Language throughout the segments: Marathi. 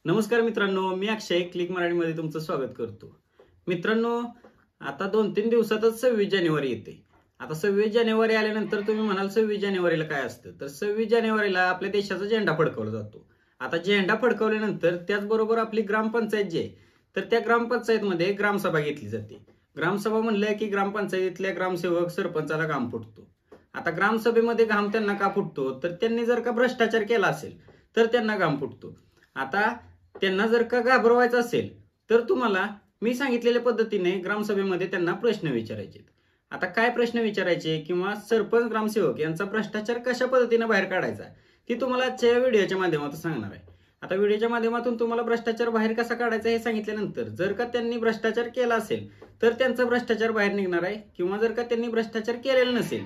नमस्कार मित्रांनो, मी अक्षय क्लिक मराठीमध्ये तुमचं स्वागत करतो। मित्रांनो, आता 2-3 दिवसातच 26 जानेवारी येते। आता 26 जानेवारी आल्यानंतर तुम्ही म्हणाल 26 जानेवारीला काय असतं? तर 26 जानेवारीला आपल्या देशाचा झेंडा फडकवला जातो। आता झेंडा फडकवल्यानंतर त्याचबरोबर आपली ग्रामपंचायत जी आहे, तर त्या ग्रामपंचायतमध्ये ग्रामसभा घेतली जाते। ग्रामसभा म्हणलं की ग्रामपंचायतीतल्या ग्रामसेवक सरपंचाला घाम फुटतो। आता ग्रामसभेमध्ये घाम त्यांना का फुटतो? तर त्यांनी जर का भ्रष्टाचार केला असेल तर त्यांना घाम फुटतो। आता त्यांना जर का घाबरवायचं असेल तर तुम्हाला मी सांगितलेल्या पद्धतीने ग्रामसभेमध्ये त्यांना प्रश्न विचारायचे। आता काय प्रश्न विचारायचे किंवा सरपंच ग्रामसेवक यांचा भ्रष्टाचार कशा पद्धतीने बाहेर काढायचा ती तुम्हाला आजच्या व्हिडिओच्या माध्यमातून सांगणार आहे। आता व्हिडिओच्या माध्यमातून तुम्हाला भ्रष्टाचार बाहेर कसा काढायचा हे सांगितल्यानंतर जर का त्यांनी भ्रष्टाचार केला असेल तर त्यांचा भ्रष्टाचार बाहेर निघणार आहे, किंवा जर का त्यांनी भ्रष्टाचार केलेला नसेल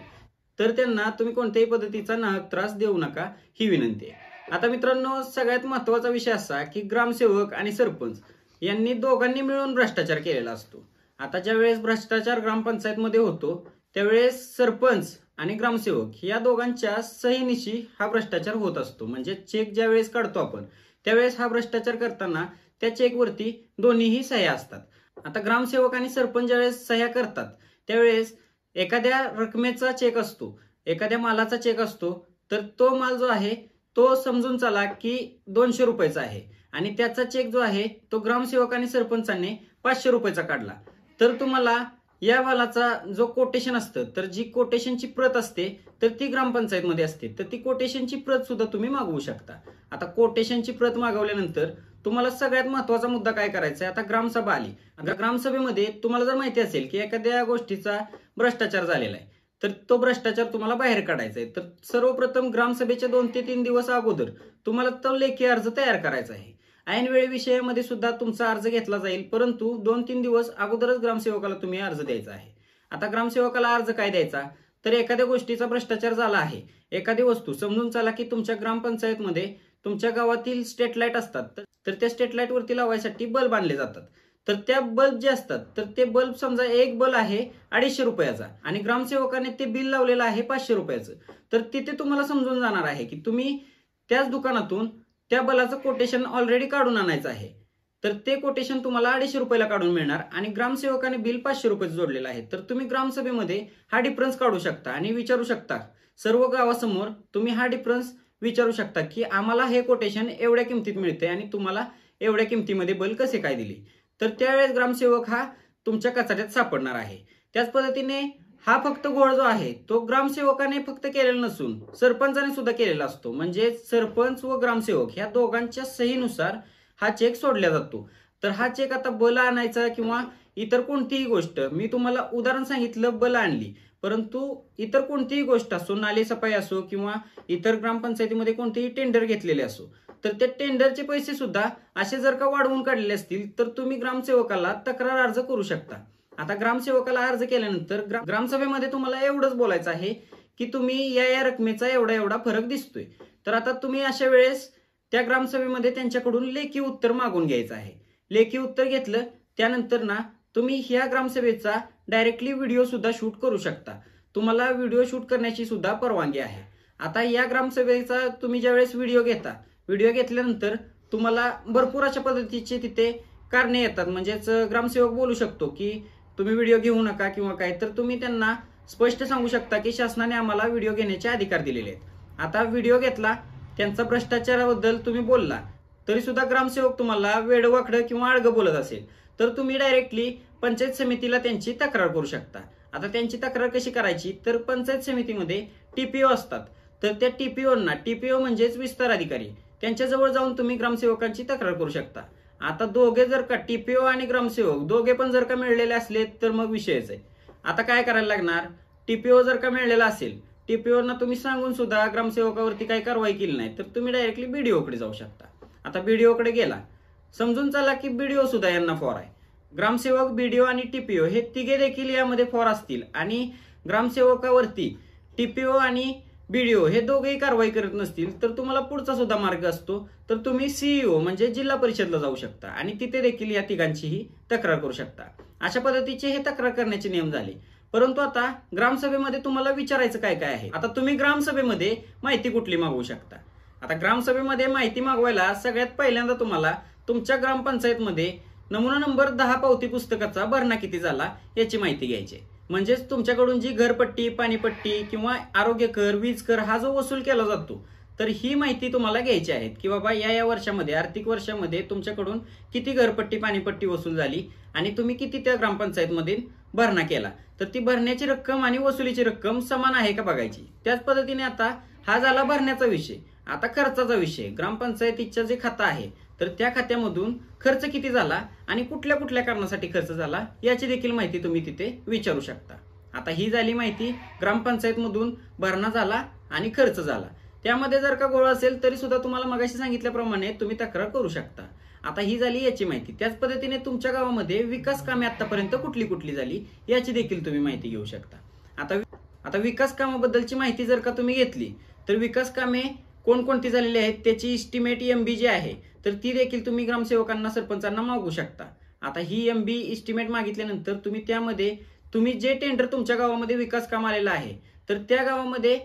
तर त्यांना तुम्ही कोणत्याही पद्धतीचा नाहक त्रास देऊ नका ही विनंती आहे। आता मित्रांनो, सगळ्यात महत्त्वाचा विषय असा की ग्रामसेवक आणि सरपंच यांनी दोघांनी मिळून भ्रष्टाचार केलेला असतो। आता ज्यावेळेस भ्रष्टाचार ग्रामपंचायतमध्ये होतो त्यावेळेस सरपंच आणि ग्रामसेवक या दोघांच्या सहीनिशी हा भ्रष्टाचार होत असतो। म्हणजे चेक ज्यावेळेस काढतो आपण त्यावेळेस हा भ्रष्टाचार करताना त्या चेकवरती दोन्हीही सह्या असतात। आता ग्रामसेवक आणि सरपंच ज्यावेळेस सह्या करतात त्यावेळेस एखाद्या रकमेचा चेक असतो, एखाद्या मालाचा चेक असतो, तर तो माल जो आहे तो समजून चला की 200 रुपयाचा आहे आणि त्याचा चेक जो आहे तो ग्रामसेवक आणि सरपंचाने 500 रुपयाचा काढला, तर तुम्हाला या मालाचा जो कोटेशन असतं तर जी कोटेशनची प्रत असते तर ती ग्रामपंचायतमध्ये असते, तर ती कोटेशनची प्रत सुद्धा तुम्ही मागवू शकता। आता कोटेशनची प्रत मागवल्यानंतर तुम्हाला सगळ्यात महत्त्वाचा मुद्दा काय करायचा आहे, आता ग्रामसभा आली। ग्रामसभेमध्ये तुम्हाला जर माहिती असेल की एखाद्या गोष्टीचा भ्रष्टाचार झालेला आहे तर तो भ्रष्टाचार तुम्हाला बाहेर काढायचा आहे, तर सर्वप्रथम ग्रामसभेच्या 2 ते 3 दिवस अगोदर तुम्हाला तो लेखी अर्ज तयार करायचा आहे। ऐनवेळी विषयामध्ये सुद्धा तुमचा अर्ज घेतला जाईल, परंतु 2-3 दिवस अगोदरच ग्रामसेवकाला तुम्ही अर्ज द्यायचा आहे। आता ग्रामसेवकाला अर्ज काय द्यायचा, तर एखाद्या गोष्टीचा भ्रष्टाचार झाला आहे, एखादी वस्तू समजून चला की तुमच्या ग्रामपंचायतमध्ये तुमच्या गावातील स्ट्रीट लाईट असतात, तर त्या स्ट्रीट लाईट वरती लावायसाठी बल्ब आणले जातात, तर त्या बल्ब जे असतात तर ते बल्ब समजा एक बल्ब आहे 250 रुपयाचा आणि ग्रामसेवकाने ते बिल लावलेलं आहे 500 रुपयाचं, तर तिथे तुम्हाला समजून जाणार आहे की तुम्ही त्याच दुकानातून त्या बल्बाचं कोटेशन ऑलरेडी काढून आणायचं आहे, तर ते कोटेशन तुम्हाला 250 रुपयाला काढून मिळणार आणि ग्रामसेवकाने बिल 500 रुपये जोडलेलं आहे। तर तुम्ही ग्रामसभेमध्ये हा डिफरन्स काढू शकता आणि विचारू शकता, सर्व गावासमोर तुम्ही हा डिफरन्स विचारू शकता की आम्हाला हे कोटेशन एवढ्या किमतीत मिळते आणि तुम्हाला एवढ्या किमतीमध्ये बल्ब कसे काय दिले, तर त्यावेळेस ग्रामसेवक हा तुमच्या कचाट्यात सापडणार आहे। त्याच पद्धतीने हा फक्त घोळ जो आहे तो ग्रामसेवकाने फक्त केलेला नसून सरपंचाने सुद्धा केलेला असतो। म्हणजे सरपंच व ग्रामसेवक ह्या दोघांच्या सहीनुसार हा चेक सोडला जातो। तर हा चेक आता बल आणायचा किंवा इतर कोणतीही गोष्ट, मी तुम्हाला उदाहरण सांगितलं बल आणली, परंतु इतर कोणतीही गोष्ट असो, नाली सफाई असो किंवा इतर ग्रामपंचायतीमध्ये कोणतेही टेंडर घेतलेले असो, तर त्या टेंडरचे पैसे सुद्धा असे जर का वाढवून काढलेले असतील तर तुम्ही ग्रामसेवकाला तक्रार अर्ज करू शकता। आता ग्रामसेवकाला अर्ज केल्यानंतर ग्रामसभेमध्ये तुम्हाला एवढंच बोलायचं आहे की तुम्ही या रकमेचा एवढा फरक दिसतोय, तर आता तुम्ही अशा वेळेस त्या ग्रामसभेमध्ये त्यांच्याकडून लेखी उत्तर मागून घ्यायचं आहे। लेखी उत्तर घेतलं त्यानंतर ना तुम्ही ह्या ग्रामसभेचा डायरेक्टली व्हिडिओ सुद्धा शूट करू शकता, तुम्हाला व्हिडिओ शूट करण्याची सुद्धा परवानगी आहे। आता या ग्रामसभेचा तुम्ही ज्यावेळेस व्हिडिओ घेतल्यानंतर तुम्हाला भरपूर अशा पद्धतीचे तिथे कारणे येतात, म्हणजेच ग्रामसेवक बोलू शकतो की तुम्ही व्हिडिओ घेऊ नका किंवा काय, तर तुम्ही त्यांना स्पष्ट सांगू शकता की शासनाने आम्हाला व्हिडिओ घेण्याचे अधिकार दिलेले आहेत। आता व्हिडिओ घेतला, त्यांचा भ्रष्टाचाराबद्दल तुम्ही बोलला, तरी सुद्धा ग्रामसेवक तुम्हाला वेडवाकडं किंवा आडगं बोलत असेल तर तुम्ही डायरेक्टली पंचायत समितीला त्यांची तक्रार करू शकता। आता त्यांची तक्रार कशी करायची, तर पंचायत समितीमध्ये टीपीओ असतात, तर त्या टीपीओ म्हणजेच विस्तार अधिकारी, त्यांच्याजवळ जाऊन तुम्ही ग्रामसेवकांची तक्रार करू शकता। आता दोघे जर का टीपीओ आणि ग्रामसेवक दोघे पण जर का मिळलेले असले तर मग विषयच आहे। आता काय करायला लागणार, टीपीओ जर का मिळलेला असेल, टीपीओना तुम्ही सांगून सुद्धा ग्रामसेवकावरती काही कारवाई केली नाही तर तुम्ही डायरेक्टली बीडीओकडे जाऊ शकता। आता बीडीओकडे गेला, समजून चला की बीडीओ सुद्धा यांना फॉर आहे। ग्रामसेवक, बीडीओ आणि टीपीओ हे तिघे देखील यामध्ये फॉर असतील आणि ग्रामसेवकावरती टीपीओ आणि बीडीओ हे दोघेही कारवाई करत नसतील तर तुम्हाला पुढचा सुद्धा मार्ग असतो, तर तुम्ही सीईओ म्हणजे जिल्हा परिषदला जाऊ शकता आणि तिथे देखील या तिघांचीही तक्रार करू शकता। अशा पद्धतीचे हे तक्रार करण्याचे नियम झाले। परंतु आता ग्रामसभेमध्ये तुम्हाला विचारायचं काय काय आहे, आता तुम्ही ग्रामसभेमध्ये माहिती कुठली मागवू शकता। आता ग्रामसभेमध्ये माहिती मागवायला सगळ्यात पहिल्यांदा तुम्हाला तुमच्या ग्रामपंचायतमध्ये नमुना नंबर 10 पावती पुस्तकाचा भरणा किती झाला याची माहिती घ्यायची. म्हणजेच तुमच्याकडून जी घरपट्टी, पाणीपट्टी किंवा आरोग्य कर, वीज कर हा जो वसूल केला जातो, तर ही माहिती तुम्हाला घ्यायची आहे की बाबा या वर्षामध्ये, आर्थिक वर्षामध्ये तुमच्याकडून किती घरपट्टी, पाणीपट्टी वसूल झाली आणि तुम्ही किती त्या ग्रामपंचायतमध्ये भरणा केला. तर ती भरण्याची रक्कम आणि वसुलीची रक्कम समान आहे का बघायची. त्याच पद्धतीने आता हा झाला भरण्याचा विषय. आता खर्चाचा विषय. ग्रामपंचायतीचं जे खातं आहे तर त्या खात्यामधून खर्च किती झाला आणि कुठल्या कुठल्या कारणासाठी खर्च झाला याची देखील माहिती तुम्ही तिथे विचारू शकता. आता ही झाली माहिती ग्रामपंचायतमधून भरणा झाला आणि खर्च झाला. त्यामध्ये जर का गोळ असेल तरी सुद्धा तुम्हाला मगाशी सांगितल्याप्रमाणे तुम्ही तक्रार करू शकता. आता ही झाली याची माहिती. त्याच पद्धतीने तुमच्या गावामध्ये विकास कामे आतापर्यंत कुठली कुठली झाली याची देखील तुम्ही माहिती घेऊ शकता. आता विकास कामाबद्दलची माहिती जर का तुम्ही घेतली तर विकास कामे कोणकोणती झालेली आहेत त्याची इस्टिमेट MB जी आहे तर ती देखील तुम्ही ग्रामसेवकांना, सरपंचांना मागू शकता. आता ही MB इस्टिमेट मागितल्यानंतर तुम्ही त्यामध्ये तुम्ही जे टेंडर तुमच्या गावामध्ये विकास काम आलेलं आहे तर त्या गावामध्ये,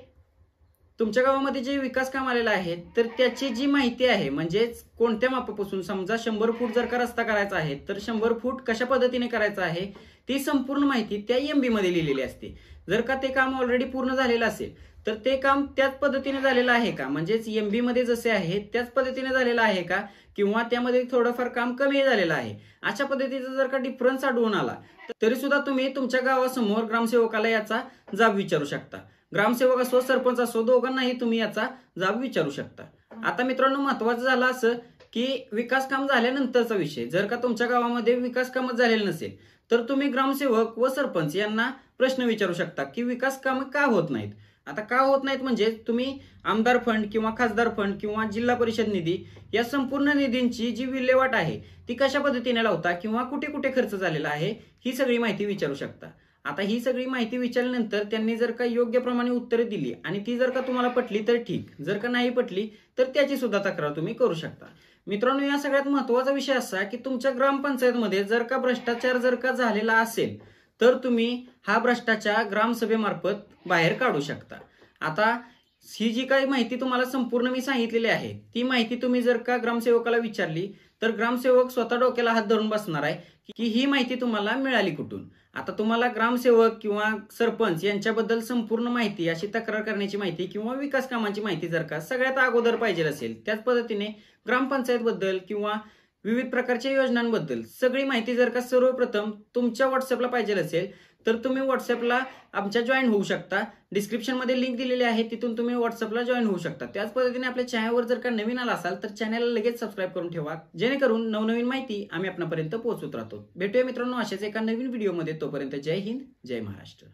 तुमच्या गावामध्ये जे विकास काम आलेलं आहे तर त्याची जी माहिती आहे, म्हणजेच कोणत्या मापापासून, समजा 100 फूट जर का रस्ता करायचा आहे तर 100 फूट कशा पद्धतीने करायचा आहे ती संपूर्ण माहिती त्या MB मध्ये लिहिलेली असते. जर का ते काम ऑलरेडी पूर्ण झालेलं असेल तर ते काम त्याच पद्धतीने झालेलं आहे का, म्हणजेच MB मध्ये जसे आहे त्याच पद्धतीने झालेलं आहे का, किंवा त्यामध्ये थोडंफार काम कमी झालेलं आहे, अशा पद्धतीचा जर का डिफरन्स आढळून आला तरी सुद्धा तुम्ही तुमच्या गावासमोर ग्रामसेवकाला याचा जाब विचारू शकता. ग्रामसेवक असो, सरपंच असो, दोघांनाही तुम्ही याचा जाब विचारू शकता. आता मित्रांनो, महत्वाचं झालं असं की विकास काम झाल्यानंतरचा विषय. जर का तुमच्या गावामध्ये विकास कामच झालेलं नसेल तर तुम्ही ग्रामसेवक व सरपंच यांना प्रश्न विचारू शकता की विकास काम का होत नाहीत. आता का होत नाहीत म्हणजे तुम्ही आमदार फंड किंवा खासदार फंड किंवा जिल्हा परिषद निधी या संपूर्ण निधींची जी विल्हेवाट आहे ती कशा पद्धतीने लावता किंवा कुठे कुठे खर्च झालेला आहे ही सगळी माहिती विचारू शकता. आता ही सगळी माहिती विचारल्यानंतर त्यांनी जर का योग्य प्रमाणे उत्तरे दिली आणि ती जर का तुम्हाला पटली तर ठीक, जर का नाही पटली तर त्याची सुद्धा तक्रार तुम्ही करू शकता. मित्रांनो, या सगळ्यात महत्वाचा विषय असा की तुमच्या ग्रामपंचायतमध्ये जर का भ्रष्टाचार जर का झालेला असेल तर तुम्ही हा भ्रष्टाचार ग्रामसभेमार्फत बाहेर काढू शकता. आता ही जी काही माहिती तुम्हाला संपूर्ण मी सांगितलेली आहे ती माहिती तुम्ही जर का ग्रामसेवकाला विचारली तर ग्रामसेवक स्वतः डोक्याला हात धरून बसणार आहे की ही माहिती तुम्हाला मिळाली कुठून. आता तुम्हाला ग्रामसेवक किंवा सरपंच यांच्याबद्दल संपूर्ण माहिती, अशी तक्रार करण्याची माहिती किंवा विकास कामांची माहिती जर का सगळ्यात अगोदर पाहिजे असेल, त्याच पद्धतीने ग्रामपंचायत बद्दल किंवा विविध प्रकारच्या योजनांबद्दल सगळी माहिती जर का सर्वप्रथम तुमच्या व्हॉट्सअपला पाहिजे असेल तर तुम्ही व्हॉट्सअपला आमच्या जॉईन होऊ शकता. डिस्क्रिप्शन मध्ये लिंक दिलेली आहे, तिथून तुम्ही व्हॉट्सअपला जॉईन होऊ शकता. त्याच पद्धतीने आपल्या चॅनलवर जर का नवीन आला असाल तर चॅनलला लगेच सबस्क्राईब करून ठेवा, जेणेकरून नवनवीन माहिती आम्ही आपल्यापर्यंत पोहोचवत राहतो. भेटूया मित्रांनो अशाच एका नवीन व्हिडिओमध्ये. तोपर्यंत जय हिंद, जय महाराष्ट्र.